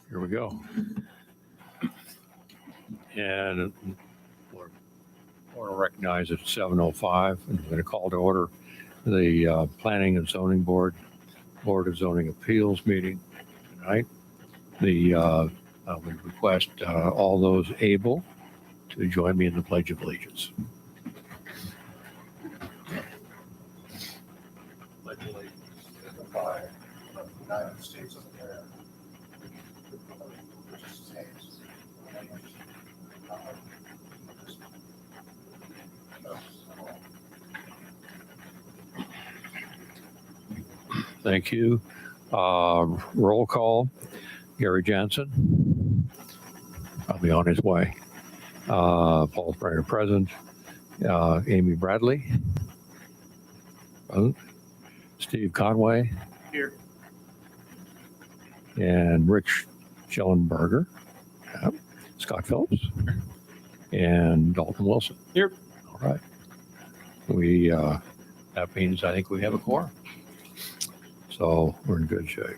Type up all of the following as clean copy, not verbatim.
Here we go. And we're going to recognize it's 7:05, and we're going to call to order the Planning and Zoning Board of Zoning Appeals meeting tonight. We request all those able to join me in the Pledge of Allegiance. Pledge allegiance to the flag of the United States of America, which stands one nation, God, Thank you. Roll call. Gary Jansen, probably on his way. Paul Springer present. Amy Bradley. Present. Steve Conway. Here. And Rich Schellenberger. Yep. Scott Phillips. And Dalton Wilson. Here. All right. That means I think we have a quorum. So we're in good shape.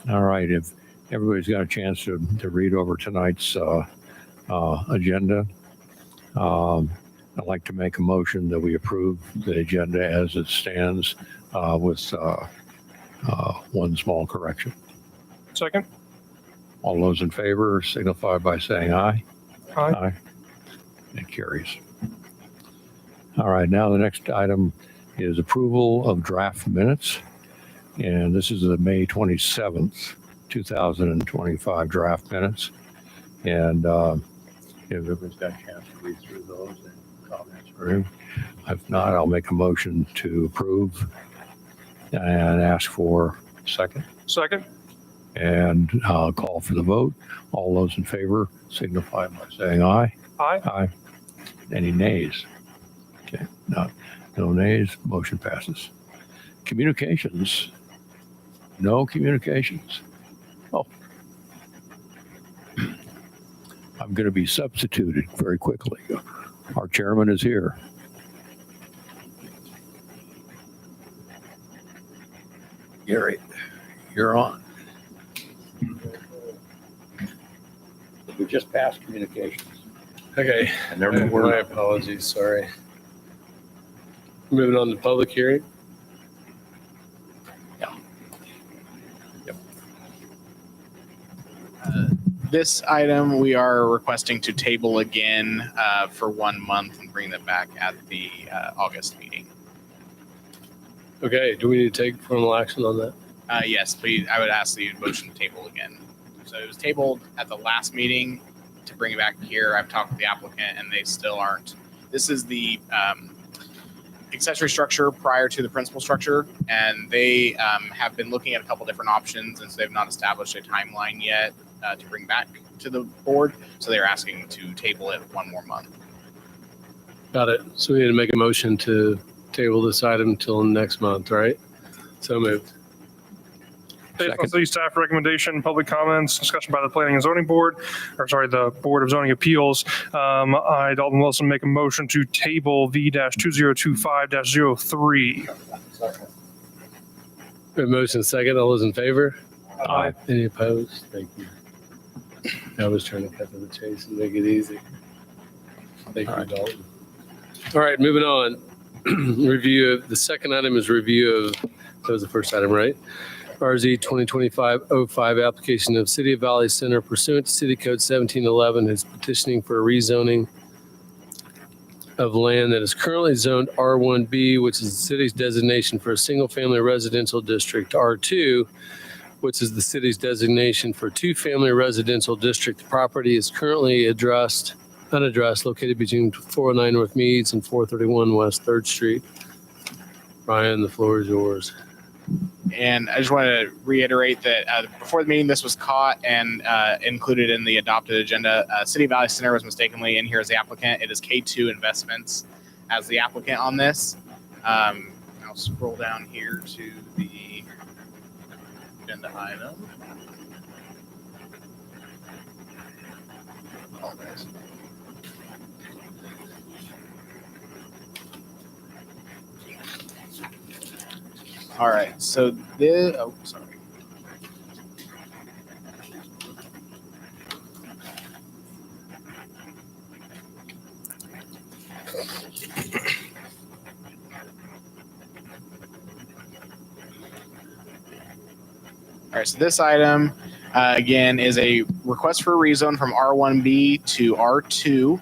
All right. If everybody's got a chance to read over tonight's agenda, I'd like to make a motion that we approve the agenda as it stands with one small correction. Second. All those in favor signify by saying aye. Aye. Aye. It carries. All right. Now the next item is approval of draft minutes. And this is the May 27th, 2025 draft minutes. And if everybody's got a chance to read through those and comments for him. If not, I'll make a motion to approve and ask for a second. Second. And I'll call for the vote. All those in favor signify by saying aye. Aye. Aye. Any nays? Okay, no nays. Motion passes. Communications. No communications. Oh. I'm going to be substituted very quickly. Our chairman is here. Gary, you're on. We just passed communications. Okay. And there were My apologies. Sorry. Moving on to public hearing. This item we are requesting to table again for 1 month and bring that back at the August meeting. Okay. Do we need to take formal action on that? Yes, please. I would ask the motion to table again. So it was tabled at the last meeting to bring it back here. I've talked with the applicant and they still aren't. This is the accessory structure prior to the principal structure, and they have been looking at a couple different options, and so they've not established a timeline yet to bring back to the board. So they're asking to table it 1 more month. Got it. So we need to make a motion to table this item until next month, right? So moved. Based on city staff recommendation, public comments, discussion by the Planning and Zoning Board, the Board of Zoning Appeals. I, Dalton Wilson, make a motion to table V-2025-03. We have motion second. All those in favor? Aye. Any opposed? Thank you. I was trying to cut to the chase and make it easy. Thank you, Dalton. All right, moving on. The second item is review of, that was the first item, right? RZ 2025-05 application of City of Valley Center pursuant to City Code 1711 is petitioning for a rezoning of land that is currently zoned R1B, which is the city's designation for a single-family residential district, R2, which is the city's designation for a two-family residential district. The property is currently unaddressed, located between 409 North Meads and 431 West 3rd Street. Brian, the floor is yours. And I just want to reiterate that before the meeting, this was caught and included in the adopted agenda. City Valley Center was mistakenly in here as the applicant. It is K2 Investments as the applicant on this. I'll scroll down here to the agenda item. Apologize. All right, so sorry. All right, so this item, again, is a request for a rezone from R1B to R2.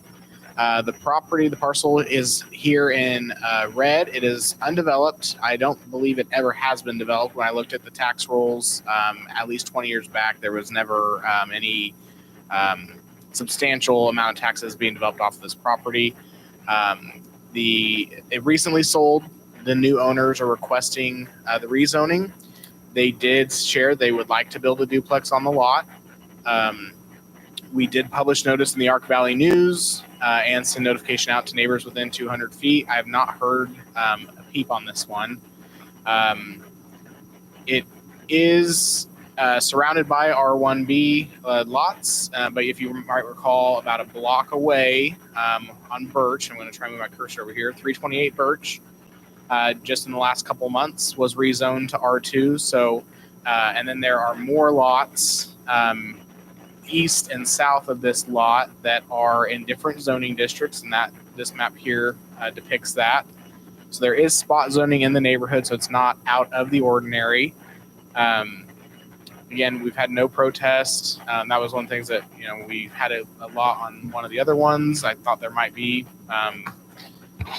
The parcel is here in red. It is undeveloped. I don't believe it ever has been developed. When I looked at the tax rolls, at least 20 years back, there was never any substantial amount of taxes being developed off of this property. It recently sold. The new owners are requesting the rezoning. They did share they would like to build a duplex on the lot. We did publish notice in the Ark Valley News and send notification out to neighbors within 200 feet. I have not heard a peep on this one. It is surrounded by R1B lots, but if you might recall, about a block away on Birch, I'm going to try and move my cursor over here, 328 Birch, just in the last couple months was rezoned to R2. So, and then there are more lots east and south of this lot that are in different zoning districts, and that this map here depicts that. So there is spot zoning in the neighborhood, so it's not out of the ordinary. Again, we've had no protests. That was one of the things that, we had a lot on one of the other ones. I thought there might be,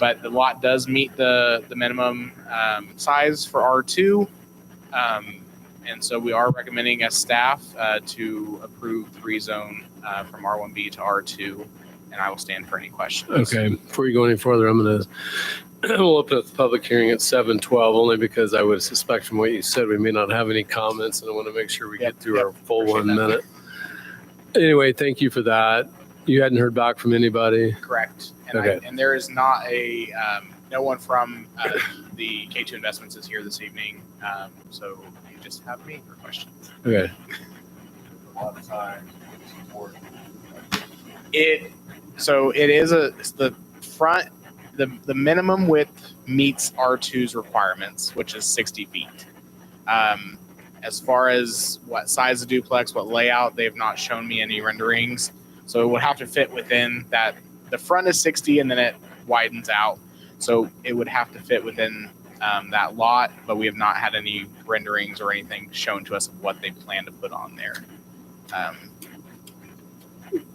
but the lot does meet the minimum size for R2. And so we are recommending as staff to approve the rezone from R1B to R2, and I will stand for any questions. Okay, before you go any further, we'll open up the public hearing at 7:12, only because I would suspect from what you said, we may not have any comments, and I want to make sure we get through our full 1 minute. Anyway, thank you for that. You hadn't heard back from anybody? Correct. And, Okay. and there is not no one from the K2 Investments is here this evening, so you just have me for questions. Okay. It is the front. The minimum width meets R2's requirements, which is 60 feet. As far as what size of duplex, what layout, they have not shown me any renderings. So it would have to fit within that. The front is 60 and then it widens out. So it would have to fit within that lot, but we have not had any renderings or anything shown to us of what they plan to put on there.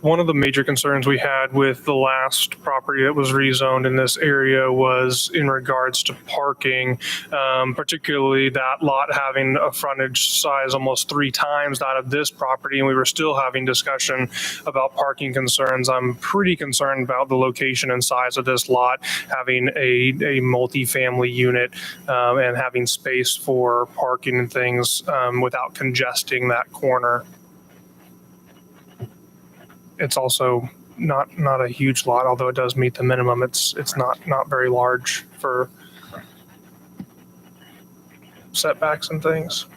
One of the major concerns we had with the last property that was rezoned in this area was in regards to parking, particularly that lot having a frontage size almost 3 times that of this property, and we were still having discussion about parking concerns. I'm pretty concerned about the location and size of this lot, having a multi-family unit and having space for parking and things without congesting that corner. It's also not a huge lot, although it does meet the minimum. It's not very large for setbacks and things.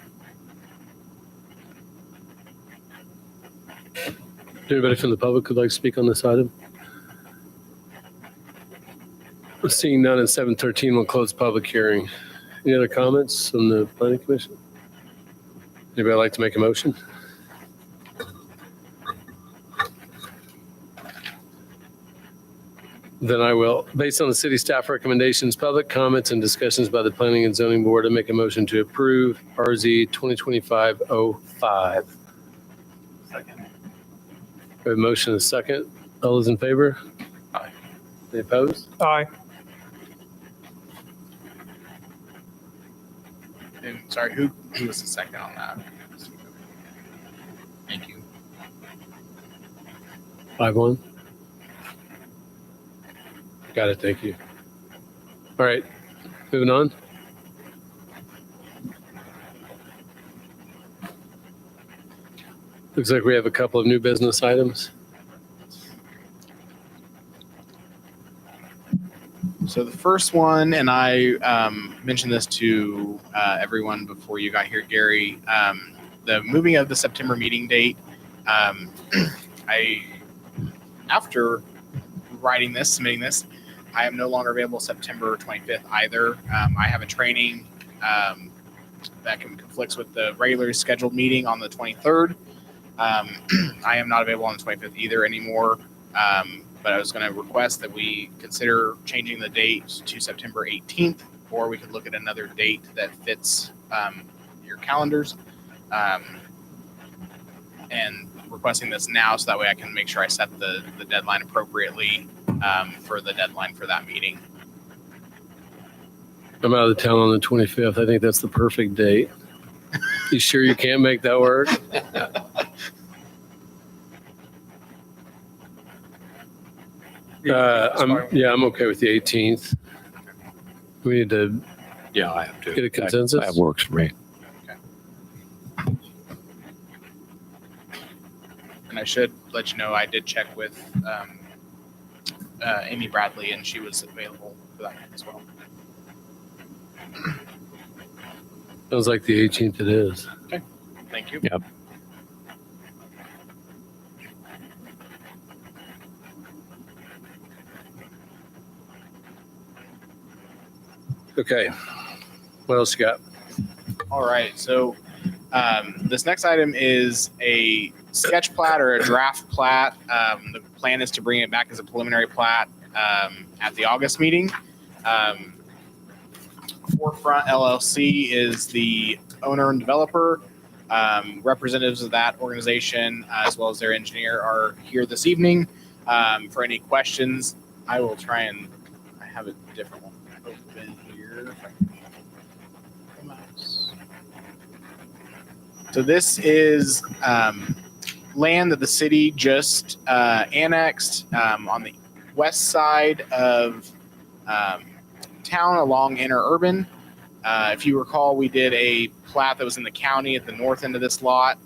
Anybody from the public would like to speak on this item? Seeing none at 7:13, we'll close the public hearing. Any other comments from the planning commission? Anybody like to make a motion? Then I will, based on the city staff recommendations, public comments, and discussions by the planning and zoning board, to make a motion to approve RZ 2025-05. Second. We have a motion and a second. All those in favor? Aye. Any opposed? Aye. And sorry, who was the second on that? Thank you. 5-1. Got it, thank you. All right, moving on. Looks like we have a couple of new business items. So the first one, and I mentioned this to everyone before you got here, Gary, the moving of the September meeting date. After writing this, submitting this, I am no longer available September 25th either. I have a training that conflicts with the regularly scheduled meeting on the 23rd. I am not available on the 25th either anymore. but I was going to request that we consider changing the date to September 18th, or we could look at another date that fits your calendars. And requesting this now so that way I can make sure I set the deadline appropriately for the deadline for that meeting. I'm out of town on the 25th. I think that's the perfect date. You sure you can't make that work? I'm okay with the 18th. We need to Yeah, I have to. get a consensus. That works for me. And I should let you know, I did check with Amy Bradley, and she was available for that as well. Sounds like the 18th it is. Thank you. Yep. Okay. What else you got? All right. So this next item is a sketch plat or a draft plat. The plan is to bring it back as a preliminary plat at the August meeting. Forefront LLC is the owner and developer. Representatives of that organization, as well as their engineer, are here this evening. For any questions, I will try and I have a different one open here. So this is land that the city just annexed on the west side of town along interurban. If you recall, we did a plat that was in the county at the north end of this lot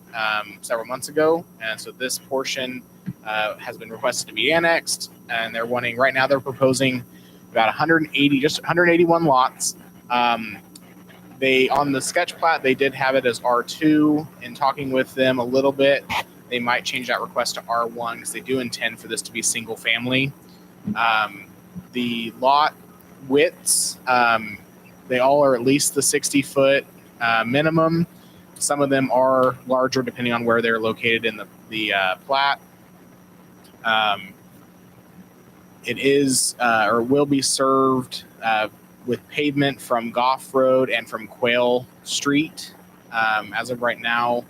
several months ago. And so this portion has been requested to be annexed. And they're wanting, right now they're proposing about 181 lots. They, on the sketch plat, they did have it as R2. In talking with them a little bit, they might change that request to R1 because they do intend for this to be single family. The lot widths, they all are at least the 60-foot minimum. Some of them are larger depending on where they're located in the plat. It is or will be served with pavement from Goff Road and from Quail Street. As of right now,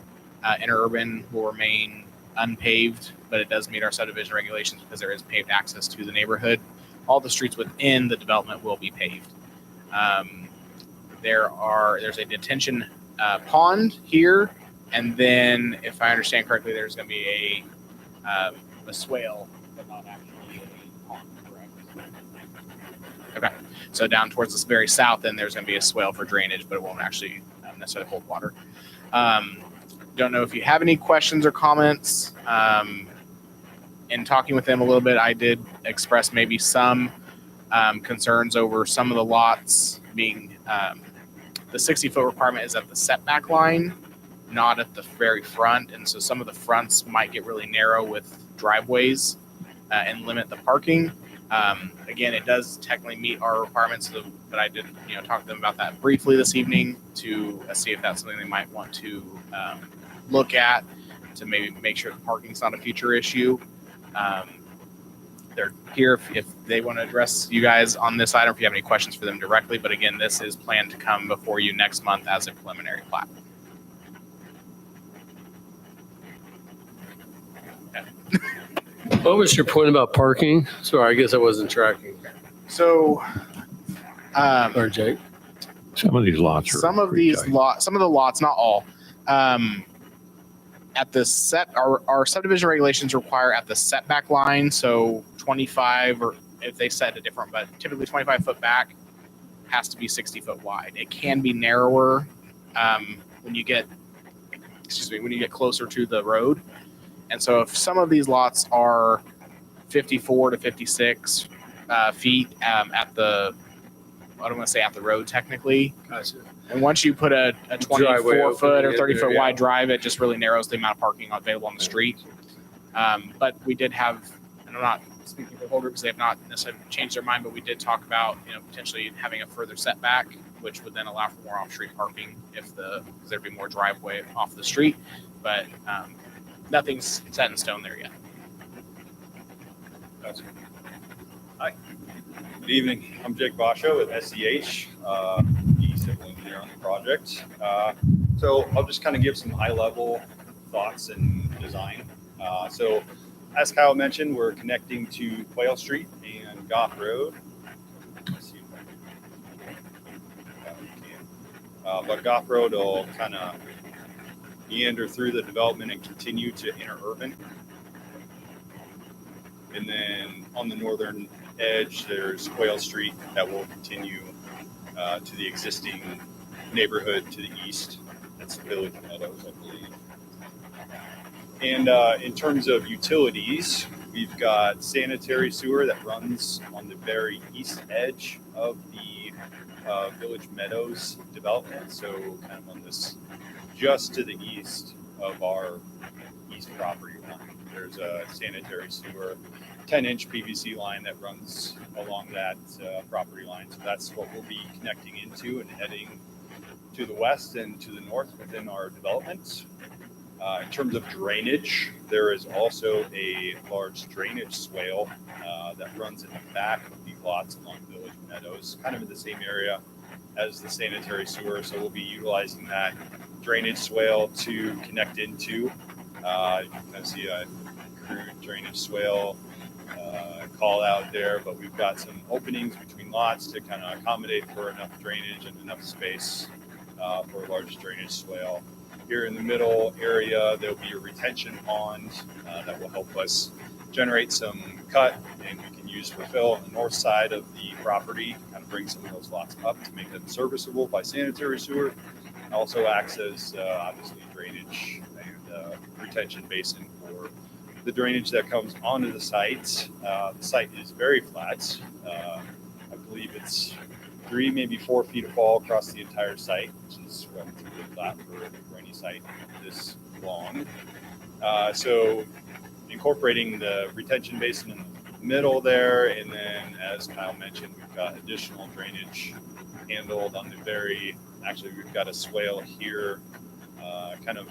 interurban will remain unpaved, but it does meet our subdivision regulations because there is paved access to the neighborhood. All the streets within the development will be paved. There's a detention pond here, and then, if I understand correctly, there's going to be a swale, but not actually a pond, correct? Okay, so down towards the very south, then there's going to be a swale for drainage, but it won't actually necessarily hold water. Don't know if you have any questions or comments. In talking with them a little bit, I did express maybe some concerns over some of the lots being the 60-foot requirement is at the setback line, not at the very front. And so some of the fronts might get really narrow with driveways and limit the parking. Again, it does technically meet our requirements, but I did talk to them about that briefly this evening to see if that's something they might want to look at to maybe make sure the parking's not a future issue. They're here if they want to address you guys on this item, if you have any questions for them directly. But again, this is planned to come before you next month as a preliminary plat. What was your point about parking? Sorry, I guess I wasn't tracking. So, Or Jake? Some of these lots are. some of the lots, not all, at the our subdivision regulations require at the setback line, so 25, or if they set a different, but typically 25 foot back has to be 60 foot wide. It can be narrower when you get closer to the road. And so if some of these lots are 54 to 56 feet at the, I don't want to say at the road technically. Gotcha. And once you put a 24 foot or 30 foot yeah. wide drive, it just really narrows the amount of parking available on the street. But we did have, and I'm not speaking for the whole group because they have not necessarily changed their mind, but we did talk about, potentially having a further setback, which would then allow for more off-street parking because there'd be more driveway off the street. But nothing's set in stone there yet. That's Good evening. I'm Jake Basho with SEH, the civil engineer on the project. So I'll just kind of give some high-level thoughts and design. So as Kyle mentioned, we're connecting to Quail Street and Goff Road. Let's see if I can. But Goff Road will kind of meander through the development and continue to interurban. And then on the northern edge, there's Quail Street that will continue to the existing neighborhood to the east. That's Village Meadows, I believe. And in terms of utilities, we've got sanitary sewer that runs on the very east edge of the Village Meadows development. So kind of on this, just to the east of our east property line. There's a sanitary sewer 10-inch PVC line that runs along that property line. So that's what we'll be connecting into and heading to the west and to the north within our development. In terms of drainage, there is also a large drainage swale that runs in the back of the lots along Village Meadows, kind of in the same area as the sanitary sewer. So we'll be utilizing that drainage swale to connect into. You can see a crude drainage swale call out there, but we've got some openings between lots to kind of accommodate for enough drainage and enough space for a large drainage swale. Here in the middle area, there'll be a retention pond that will help us generate some cut and we can use for fill on the north side of the property, kind of bring some of those lots up to make them serviceable by sanitary sewer. Also acts as obviously drainage and retention basin for the drainage that comes onto the site. The site is very flat. I believe it's 3, maybe 4 feet of fall across the entire site, which is relatively flat for any site this long. So incorporating the retention basin in the middle there, and then as Kyle mentioned, we've got additional drainage handled on the actually we've got a swale here, kind of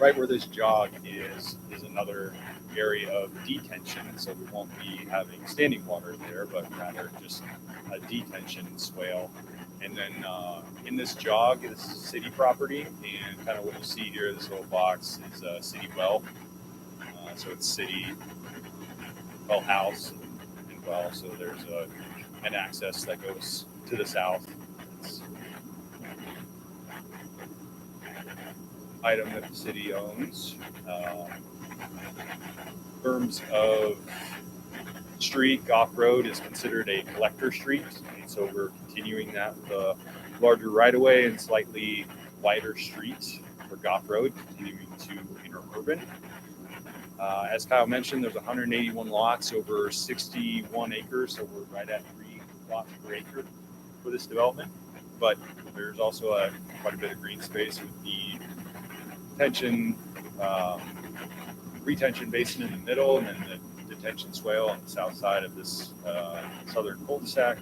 right where this jog is another area of detention. So we won't be having standing water there, but rather just a detention swale. And then in this jog, this is city property, and kind of what you see here, this little box is a city well. So it's city well house and well. So there's an access that goes to the south. It's item that the city owns. In terms of street, Goff Road is considered a collector street, and so we're continuing that with a larger right-of-way and slightly wider street for Goff Road, continuing to interurban. As Kyle mentioned, there's 181 lots over 61 acres, so we're right at 3 lots per acre for this development. But there's also quite a bit of green space with the retention basin in the middle, and then the detention swale on the south side of this southern cul-de-sac.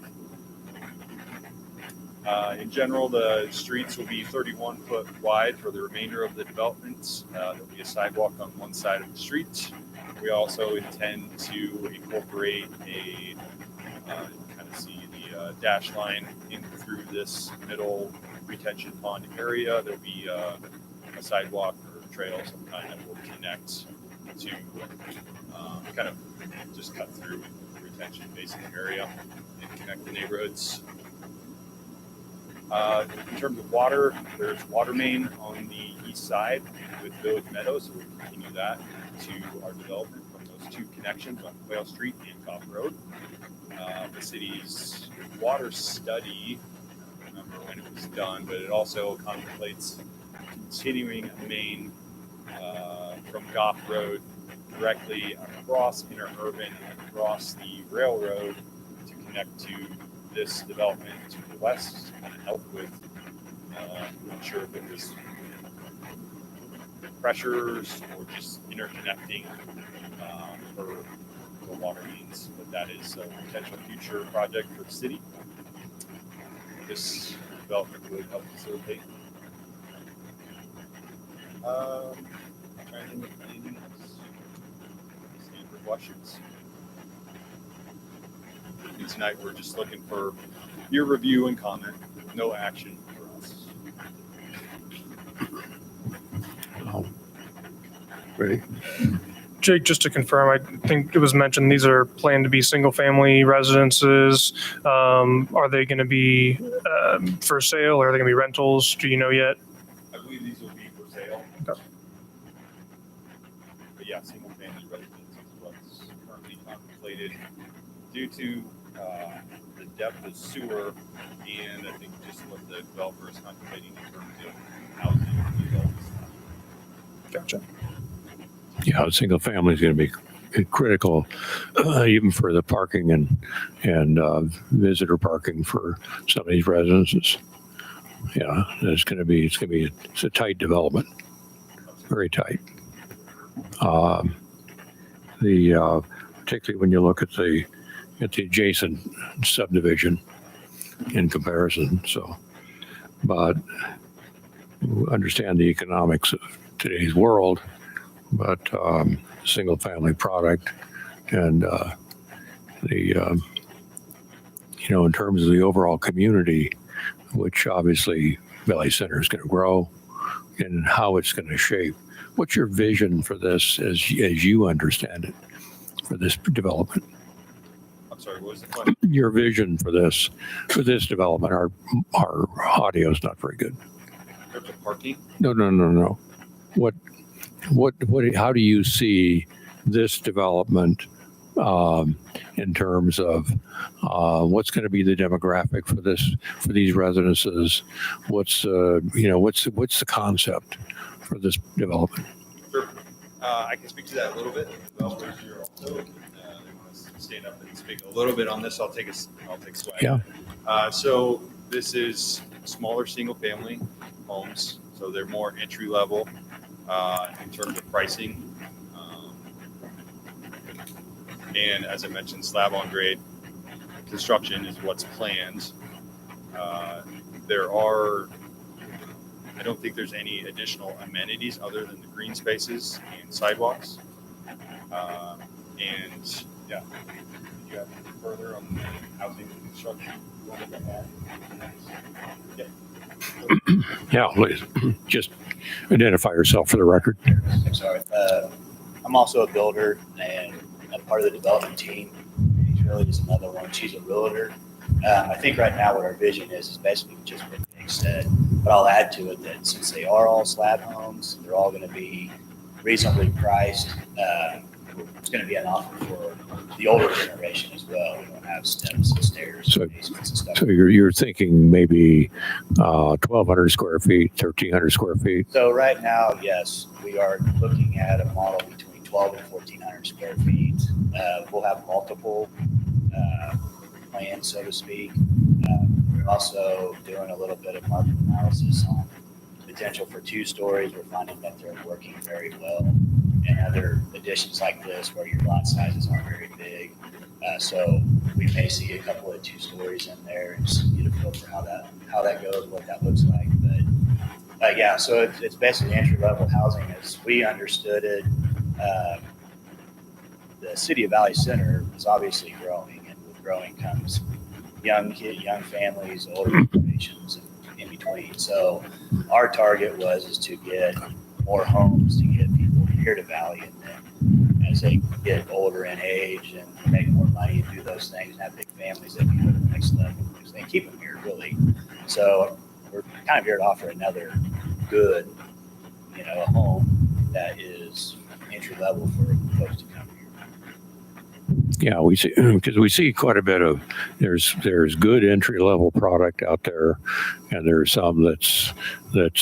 In general, the streets will be 31 foot wide for the remainder of the development. There'll be a sidewalk on one side of the street. We also intend to incorporate a kind of see the dash line in through this middle retention pond area. There'll be a sidewalk or trail of some kind that will connect to kind of just cut through the retention basin area and connect the neighborhoods. In terms of water, there's water main on the east side with Village Meadows, so we continue that to our development from those 2 connections on Quail Street and Goff Road. The city's water study, I don't remember when it was done, but it also contemplates continuing a main from Goff Road directly across interurban, across the railroad to connect to this development to the west and help with ensure if it was pressures or just interconnecting for the water mains. But that is a potential future project for the city. This development would help facilitate. Trying to think of anything else. Standard questions. And tonight, we're just looking for your review and comment, no action for us. Ready? Jake, just to confirm, I think it was mentioned these are planned to be single-family residences. Are they going to be for sale, or are they going to be rentals? Do you know yet? I believe these will be for sale. Okay. But yeah, single family residence is what's currently contemplated due to the depth of sewer and I think just what the developer is contemplating in terms of housing results. Gotcha. Yeah, single family is going to be critical, even for the parking and visitor parking for some of these residences. Yeah, it's a tight development, very tight. Particularly when you look at the adjacent subdivision in comparison. So, but understand the economics of today's world. But single family product and in terms of the overall community, which obviously Valley Center is going to grow and how it's going to shape. What's your vision for this as you understand it for this development? I'm sorry, what was the question? Your vision for this development. Our audio is not very good. In terms of parking? No. How do you see this development in terms of what's going to be the demographic for these residences? What's the concept for this development? Sure. I can speak to that a little bit. Developers here also, they want to stand up and speak a little bit on this. I'll take swag. Yeah. So this is smaller single family homes. So they're more entry level in terms of pricing. And as I mentioned, slab on grade construction is what's planned. I don't think there's any additional amenities other than the green spaces and sidewalks. And yeah, did you have further on the housing and construction you wanted to add? Yeah. Yeah, please. Just identify yourself for the record. I'm sorry. I'm also a builder and I'm part of the development team. He's really just another one. She's a realtor. I think right now what our vision is basically just what Nick said. But I'll add to it that since they are all slab homes, they're all going to be reasonably priced. It's going to be an offer for the older generation as well. We don't have steps and stairs, So- basements and stuff. So you're thinking maybe 1,200 square feet, 1,300 square feet. So right now, yes, we are looking at a model between 12 and 1,400 square feet. We'll have multiple plans, so to speak. We're also doing a little bit of market analysis on potential for 2 stories. We're finding that they're working very well. And other additions like this where your lot sizes aren't very big. So we may see a couple of 2 stories in there and just get a feel for how that goes, what that looks like. But yeah, so it's basically entry level housing as we understood it. The city of Valley Center is obviously growing, and with growing comes young families, older generations, and in between. So our target is to get more homes to get people here to Valley, and then as they get older in age and make more money and do those things and have big families, they can go to the next level because they keep them here really. So we're kind of here to offer another good, a home that is entry level for folks to come here. Yeah, we see quite a bit of there's good entry level product out there, and there's some that's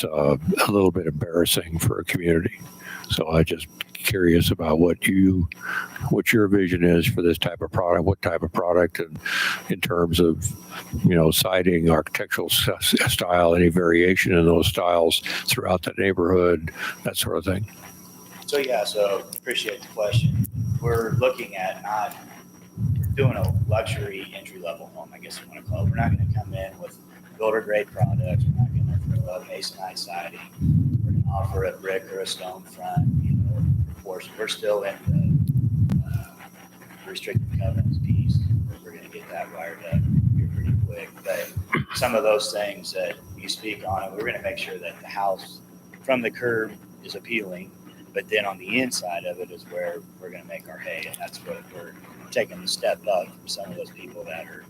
a little bit embarrassing for a community. So I just curious about what your vision is for this type of product, what type of product, and in terms of siding, architectural style, any variation in those styles throughout the neighborhood, that sort of thing. So yeah, so appreciate the question. We're looking at we're doing a luxury entry level home, I guess you want to call it. We're not going to come in with builder grade products. We're not going to throw up masonite siding. We're going to offer a brick or a stone front. Of course, we're still in the restricted covenants piece. We're going to get that wired up here pretty quick. But some of those things that you speak on, we're going to make sure that the house from the curb is appealing, but then on the inside of it is where we're going to make our hay. And that's what we're taking the step up from some of those people that are,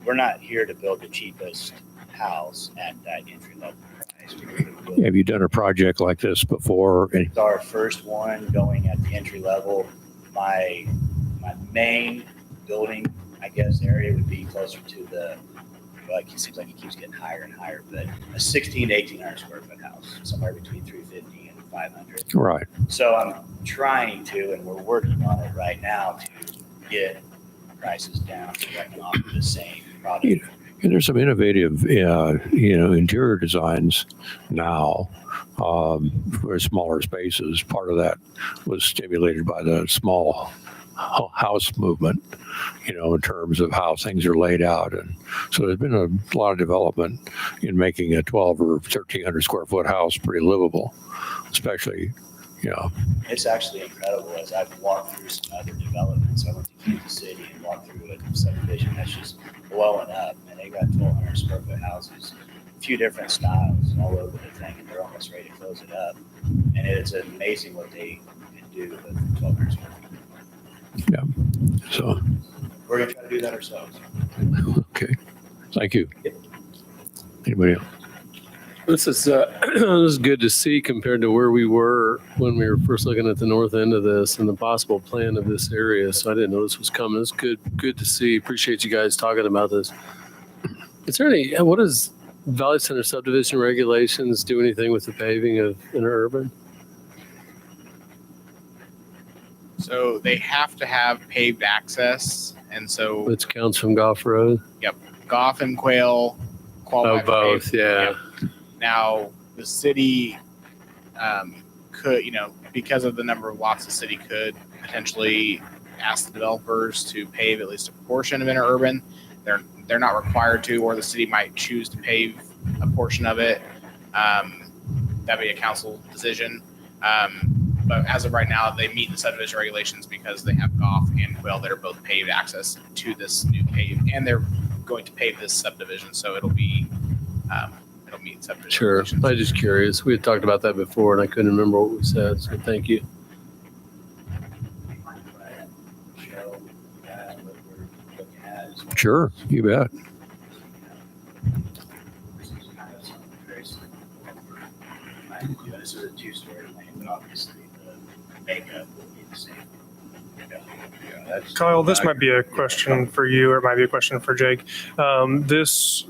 we're not here to build the cheapest house at that entry level price. We're here to build Have you done a project like this before? It's our first one going at the entry level. My main building, I guess, area would be closer to the, well, it seems like it keeps getting higher and higher, but a 16 to 1,800 square foot house, somewhere between 350 and 500. Right. So I'm trying to, and we're working on it right now to get prices down so that I can offer the same product. And there's some innovative, interior designs now for smaller spaces. Part of that was stimulated by the small house movement, in terms of how things are laid out. And so there's been a lot of development in making a 12 or 1,300 square foot house pretty livable, especially, It's actually incredible as I've walked through some other developments. I went to Kansas City and walked through a subdivision that's just blowing up, and they got 1,200 square foot houses, a few different styles all over the thing, and they're almost ready to close it up. And it's amazing what they can do with 1,200 square feet. so, We're going to try to do that ourselves. okay. Thank you. Anybody else? This is good to see compared to where we were when we were first looking at the north end of this and the possible plan of this area. So I didn't know this was coming. It's good to see. Appreciate you guys talking about this. Is there what does Valley Center subdivision regulations do anything with the paving of interurban? So they have to have paved access, and so Which counts from Goff Road? Goff and Quail qualify Oh, for both. paved. Yeah. Now, the city could, because of the number of lots, the city could potentially ask the developers to pave at least a portion of interurban. They're not required to, or the city might choose to pave a portion of it. That'd be a council decision. But as of right now, they meet the subdivision regulations because they have Goff and Quail that are both paved access to this new pave, and they're going to pave this subdivision, so it'll be it'll meet subdivision Sure. regulations. I'm just curious. We had talked about that before and I couldn't remember what we said. So thank you. Show what we're looking at is Sure, you bet. this is kind of something very similar to what we're trying to do. This is a two-story land, but obviously the makeup will be the same. Kyle, this might be a question for you, or it might be a question for Jake. This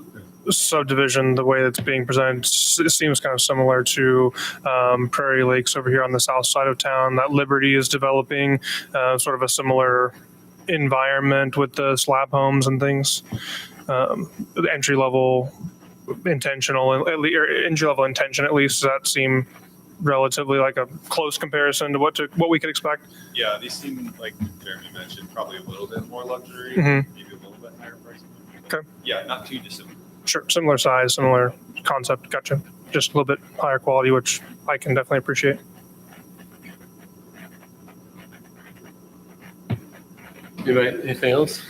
subdivision, the way it's being presented, it seems kind of similar to Prairie Lakes over here on the south side of town that Liberty is developing, sort of a similar environment with the slab homes and things. The entry level intention, at least, does that seem relatively like a close comparison to what we could expect? Yeah, these seem like Jeremy mentioned, probably a little bit more luxury, Mhm. maybe a little bit higher price. Okay. Yeah, not too dissimilar. Sure, similar size, similar concept. Gotcha. Just a little bit higher quality, which I can definitely appreciate. Anything else?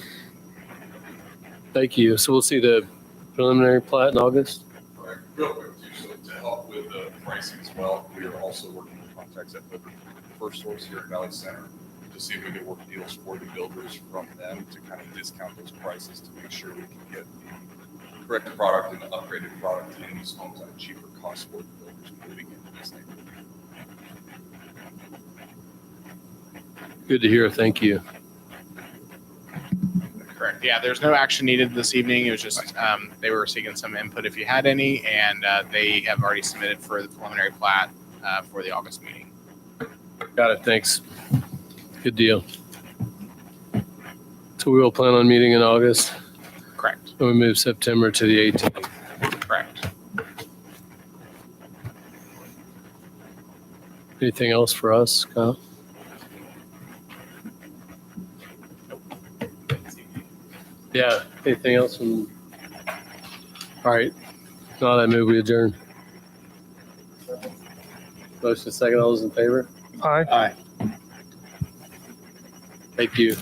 Thank you. So we'll see the preliminary plat in August. Right. Real quick, too, so to help with the pricing as well, we are also working with contacts at the First Source here at Valley Center to see if we can work deals for the builders from them to kind of discount those prices to make sure we can get the correct product and the upgraded product in these homes at a cheaper cost for the builders moving into this neighborhood. Good to hear. Thank you. Correct. Yeah, there's no action needed this evening. It was just they were seeking some input if you had any, and they have already submitted for the preliminary plat for the August meeting. Got it. Thanks. Good deal. So we will plan on meeting in August. Correct. And we move September to the 18th. Correct. Anything else for us, Kyle? Yeah. Anything else? All right. Not I move we adjourn. Motion second. All those in favor? Aye. Thank you.